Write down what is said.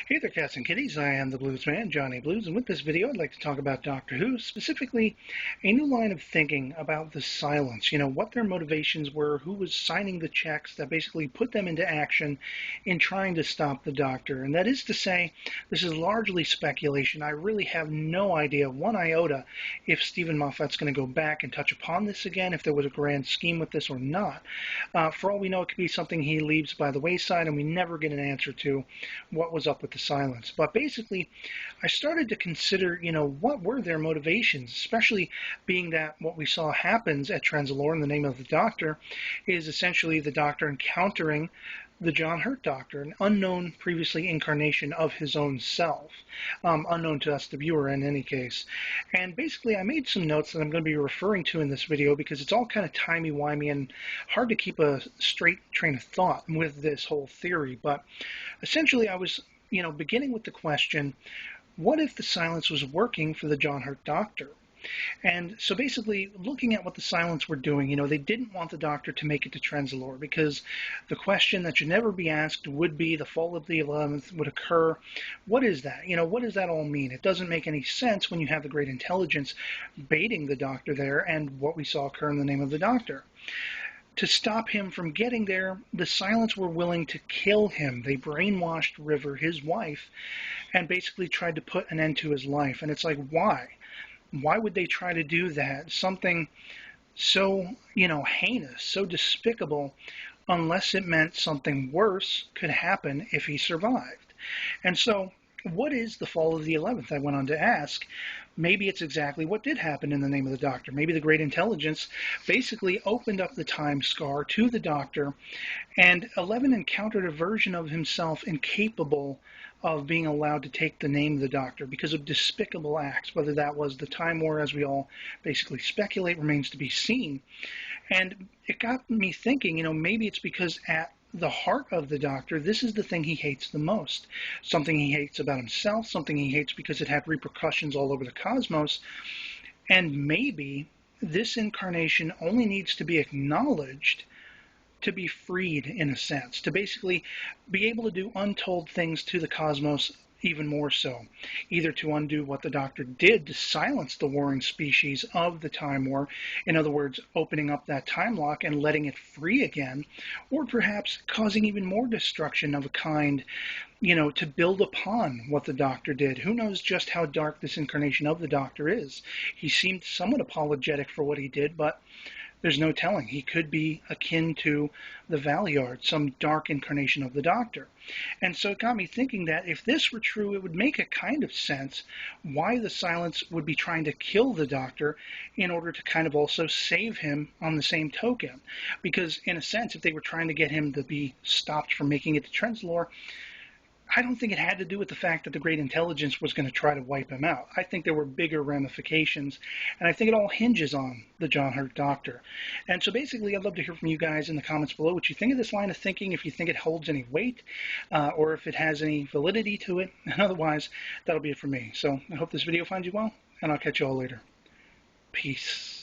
Hey there, cats and kitties. I am the Blues Man, Johnny Blues, and with this video, I'd like to talk about Doctor Who, specifically a new line of thinking about the Silence. You know, what their motivations were, who was signing the checks that basically put them into action in trying to stop the Doctor. And that is to say, this is largely speculation. I really have no idea, one iota, if Stephen Moffat's going to go back and touch upon this again, if there was a grand scheme with this or not. For all we know, it could be something he leaves by the wayside, and we never get an answer to what was up with the Silence. But basically, I started to consider, what were their motivations, especially being that what we saw happens at Trenzalore in the name of the Doctor is essentially the Doctor encountering the John Hurt Doctor, an unknown previously incarnation of his own self, unknown to us, the viewer, in any case. And basically, I made some notes that I'm going to be referring to in this video because it's all kind of timey-wimey and hard to keep a straight train of thought with this whole theory. But essentially, I was beginning with the question, what if the Silence was working for the John Hurt Doctor? And so basically, looking at what the Silence were doing, they didn't want the Doctor to make it to Trenzalore because the question that should never be asked would be the fall of the 11th would occur. What is that? What does that all mean? It doesn't make any sense when you have the Great Intelligence baiting the Doctor there and what we saw occur in the name of the Doctor. To stop him from getting there, the Silence were willing to kill him. They brainwashed River, his wife, and basically tried to put an end to his life. And it's like, why? Why would they try to do that? Something so, heinous, so despicable, unless it meant something worse could happen if he survived. And so, what is the fall of the 11th? I went on to ask. Maybe it's exactly what did happen in the name of the Doctor. Maybe the Great Intelligence basically opened up the time scar to the Doctor, and 11 encountered a version of himself incapable of being allowed to take the name of the Doctor because of despicable acts. Whether that was the Time War, as we all basically speculate, remains to be seen. And it got me thinking, maybe it's because at the heart of the Doctor, this is the thing he hates the most. Something he hates about himself, something he hates because it had repercussions all over the cosmos. And maybe this incarnation only needs to be acknowledged to be freed, in a sense, to basically be able to do untold things to the cosmos even more so, either to undo what the Doctor did to silence the warring species of the Time War, in other words, opening up that time lock and letting it free again, or perhaps causing even more destruction of a kind, to build upon what the Doctor did. Who knows just how dark this incarnation of the Doctor is? He seemed somewhat apologetic for what he did, but there's no telling. He could be akin to the Valeyard, some dark incarnation of the Doctor. And so it got me thinking that if this were true, it would make a kind of sense why the Silence would be trying to kill the Doctor in order to kind of also save him on the same token. Because in a sense, if they were trying to get him to be stopped from making it to Trenzalore, I don't think it had to do with the fact that the Great Intelligence was going to try to wipe him out. I think there were bigger ramifications, and I think it all hinges on the John Hurt Doctor. And so basically, I'd love to hear from you guys in the comments below what you think of this line of thinking, if you think it holds any weight, or if it has any validity to it. And otherwise, that'll be it for me. So I hope this video finds you well, and I'll catch you all later. Peace.